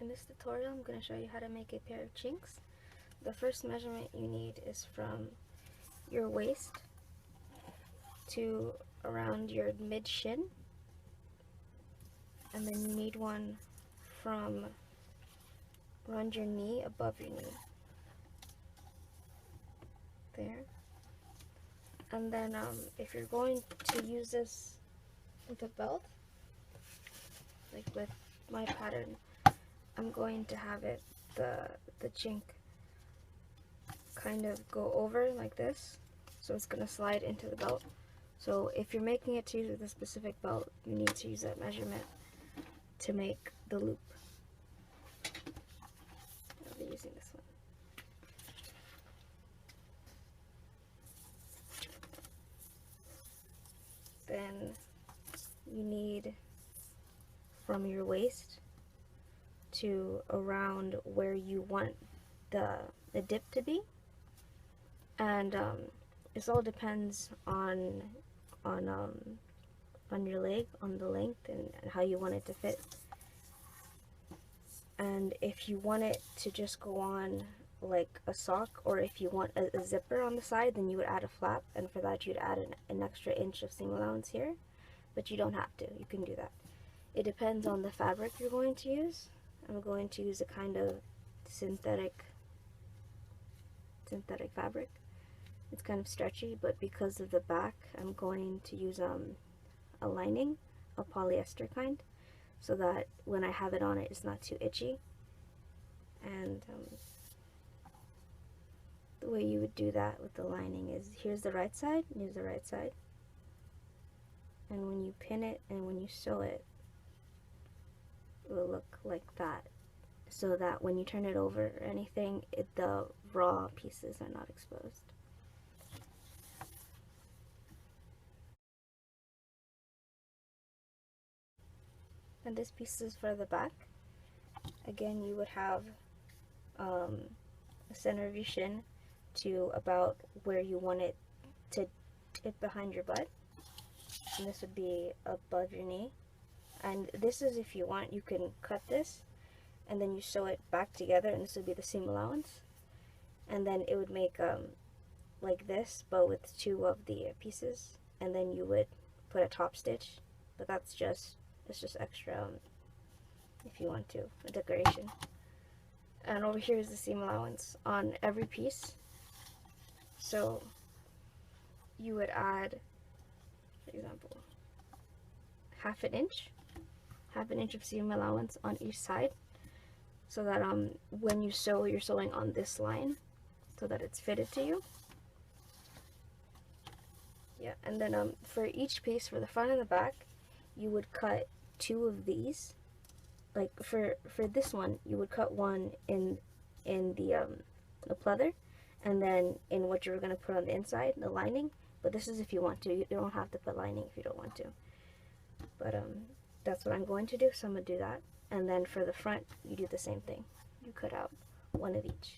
In this tutorial, I'm going to show you how to make a pair of chinks. The first measurement you need is from your waist to around your mid shin, and then you need one from around your knee above your knee. There. And then if you're going to use this with a belt, like with my pattern, I'm going to have it, the chink kind of go over like this, so it's going to slide into the belt. So if you're making it to use with a specific belt, you need to use that measurement to make the loop. I'll be using this one. Then you need from your waist to around where you want the dip to be, and this all depends on your leg, on the length and how you want it to fit. And if you want it to just go on like a sock, or if you want a zipper on the side, then you would add a flap, and for that you'd add an extra inch of seam allowance here, but you don't have to. You can do that. It depends on the fabric you're going to use. I'm going to use a kind of synthetic fabric. It's kind of stretchy, but because of the back, I'm going to use a lining, a polyester kind, so that when I have it on it's not too itchy. And the way you would do that with the lining is, here's the right side, here's the right side, and when you pin it and when you sew it, it will look like that, so that when you turn it over or anything, the raw pieces are not exposed. And this piece is for the back. Again, you would have a center of your shin to about where you want it to tip behind your butt, and this would be above your knee. And this is, if you want, you can cut this and then you sew it back together, and this would be the seam allowance, and then it would make like this, but with two of the pieces, and then you would put a top stitch, but it's just extra if you want to, a decoration. And over here is the seam allowance on every piece, so you would add, for example, half an inch of seam allowance on each side, so that when you sew, you're sewing on this line so that it's fitted to you. Yeah, and then for each piece, for the front and the back, you would cut two of these. Like for this one, you would cut one in the pleather, and then in what you were going to put on the inside, the lining. But this is if you want to. You don't have to put lining if you don't want to. But that's what I'm going to do, so I'm going to do that. And then for the front, you do the same thing. You cut out one of each.